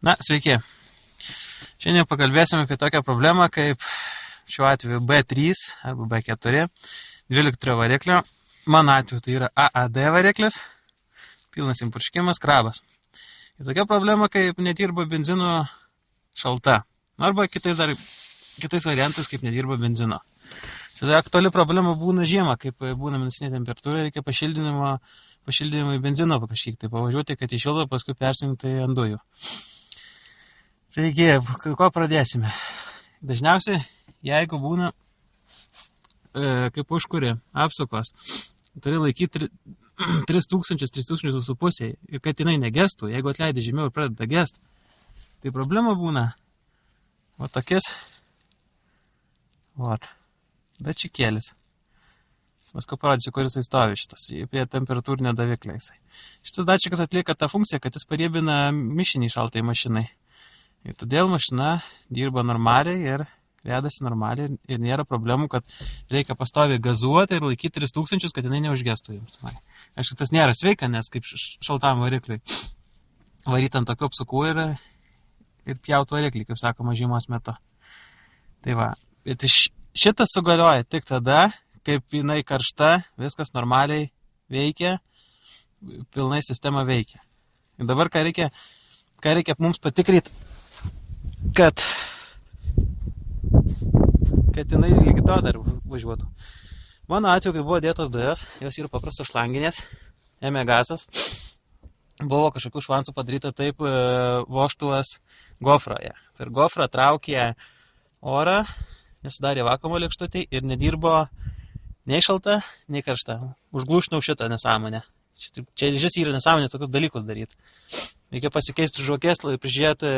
Na, sveiki. Šiandien pakalbėsime apie tokią problemą, kaip šiuo atveju B3 arba B4, 2 litro variklio. Mano atveju tai yra AAD variklis, pilnas impurškimas, krabas. Ir tokia problema, kaip nedirba benzino šalta. Arba kitais variantais, kaip nedirba benzino. Tada aktuali problema būna žiemą, kaip būna minusinė temperatūra, reikia pašildymui benzino kažkiek tai pavažiuoti, kad įšildo, paskui persijungti ant dujų. Taigi, ko pradėsime? Dažniausiai, jeigu būna kaip užkurė apsukos, turi laikyti 3000 su pusėje ir kad jinai negestų, jeigu atleidai žemiau ir pradeda gest, tai problema būna va tokis dačikėlis. Paskui parodysiu, kur jisai stovi šitas, prie temperatūrinio daviklio jisai. Šitas dačikas atlieka tą funkciją, kad jis pariebina mišinį šaltai mašinai. Ir todėl mašina dirba normaliai ir vedasi normaliai ir nėra problemų, kad reikia pastoviai gazuoti ir laikyti 3000, kad jinai neužgestų jums. Aišku, tas nėra sveika, nes kaip šaltam varikliui varyti ant tokių apsukų ir pjauti variklį, kaip sakoma, žiemos metu. Tai va, bet šitas sugalioja tik tada, kaip jinai karšta, viskas normaliai veikia, pilnai sistema veikia. Ir dabar ką reikia mums patikrinti, kad jinai lygi to dar važiuotų. Mano atveju, kai buvo dėtos dujos, jos yra paprastos šlanginės, ėmė gasas, buvo kažkokių švansų padaryta taip vožtuvas gofroje. Per gofrą traukė orą, nesudarė vakuumo lėkštutį ir nedirbo nei šalta, nei karšta. Užglūšnau šitą nesąmonę. Čia žis yra nesąmonė tokius dalykus daryti. Reikia pasikeisti žvakės, prižiūrėti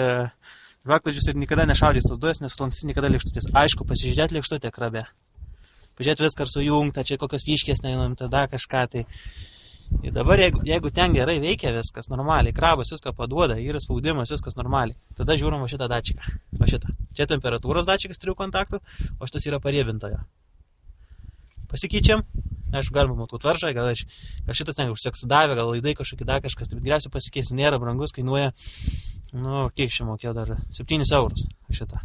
žvakladžius ir niekada nešaudys tos dujas, nesulankstys niekada lėkštutės. Aišku, pasižiūrėti lėkštutę krabe. Pažiūrėti viską sujungta, čia kokios vyškės neįnom, tada kažką tai. Ir dabar, jeigu ten gerai veikia viskas normaliai, krabas viską paduoda, yra spaudimas, viskas normaliai, tada žiūrim va šitą dačiką. Va šitą. Čia temperatūros dačikas 3 kontaktų, o šitas yra pariebintojo. Pasikeičiam. Aišku, galima matuoti varžą, gal šitas ten užsioksidavę, gal laidai kažkokie dar kažkas, tai geriausiai pasikeisi, nėra brangus, kainuoja, kiek čia mokėjau dar 7 eurus šitą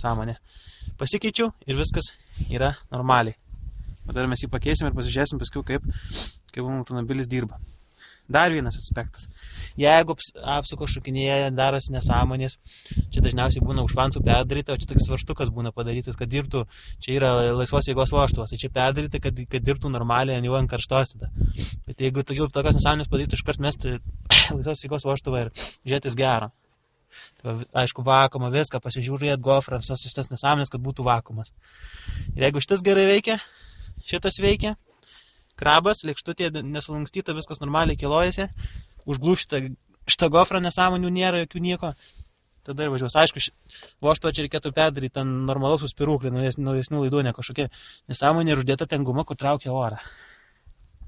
sąmonę. Pasikeičiau ir viskas yra normaliai. O dar mes jį pakeisim ir pasižiūrėsim paskui, kaip automobilis dirba. Dar vienas aspektas. Jeigu apsukos šukinėje darosi nesąmonės, čia dažniausiai būna užvansų perdaryta, o čia toks varžtukas būna padarytas, kad dirbtų, čia yra laisvos jėgos vožtuvas, tai čia perdaryta, kad dirbtų normaliai, jau ant karštos tada. Bet jeigu tokios nesąmonės padarytų, iškart mesti laisvos jėgos vožtuvą ir žiūrėtis gero. Tai, aišku, vakuumą, viską pasižiūrėti, gofrą, visas šitas nesąmonės, kad būtų vakuumas. Ir jeigu šitas gerai veikia, šitas veikia, krabas, lėkštutė nesulankstyta, viskas normaliai kilojasi, užglūšta šitą gofrą nesąmonių nėra, jokių nieko, tada ir važiuos. Aišku, vožtuvą čia reikėtų perdaryti ten normalaus suspiruklį, naujesnių laidų, ne kažkokia nesąmonė ir uždėta ten guma, kur traukia orą.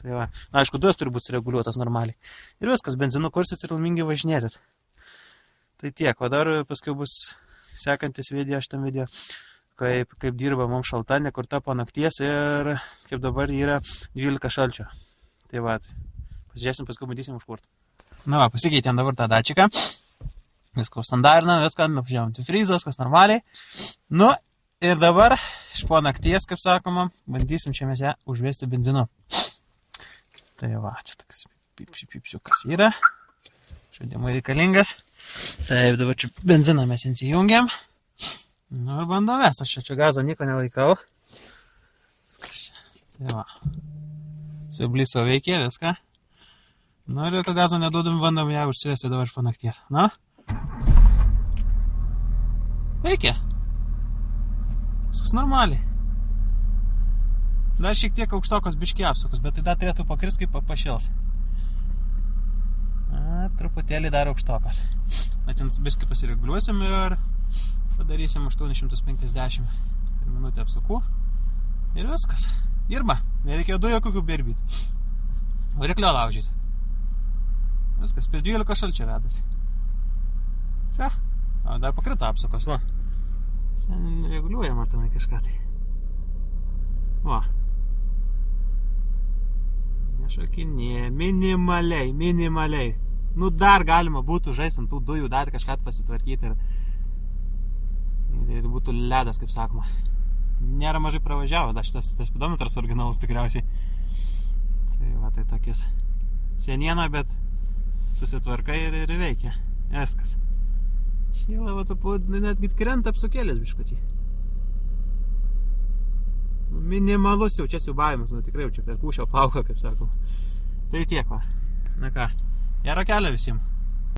Tai va, aišku, dujas turi būti sureguliuotas normaliai. Ir viskas, benzinu kursit ir laimingai važinėtit. Tai tiek, o dar paskui bus sekantis video šitam video. Kaip dirba mums šalta, nekurta po nakties ir kaip dabar yra 12 šalčio. Tai va, pasižiūrėsim, paskui bandysim užkurti. Na va, pasikeitėm dabar tą dačiką. Viską standartinam, viską apžiūrėjom antifrizas, kas normaliai. Nu, ir dabar iš po nakties, kaip sakoma, bandysim čia mes ją užvesti benzinu. Tai va, čia toks pipsiukas yra. Žaidimui reikalingas. Taip, dabar čia benziną mes įsijungiam. Nu ir bandom mes, aš čia gazo nieko nelaikau. Tai va. Siurblys veikia viską. Nu ir jokio gazo neduodam, bandom ją užsivesti dabar po nakties. Nu? Veikia. Viskas normaliai. Dar šiek tiek aukštokos biški apsukos, bet tai dar turėtų pakris, kaip pašils. Truputėlį dar aukštokos. Na, ten biškai pasireguliuosim ir padarysim 850 per minutę apsukų. Ir viskas. Dirba. Nereikėjo dujų kokių birbyti. Variklio laužyti. Viskas. Per 12 šalčio vedasi. O dar pakrito apsukos, va. Reguliuoja, matomai kažką tai. Va. Nešokinė. Minimaliai. Nu, dar galima būtų žaisti ant tų dujų, dar kažką pasitvarkyti ir būtų ledas, kaip sakoma. Nėra mažai pravažiavęs, dar šitas speedometras originalus tikriausiai. Tai va, tai tokis seniena, bet susitvarkai ir veikia. Eskas. Šyla, va, netgi krenta apsukėlės biškutį. Minimalus jau čia siubavimas, nu tikrai jau čia per kūšio plauką, kaip sakau. Tai tiek va. Na ką, gero kelio visiems.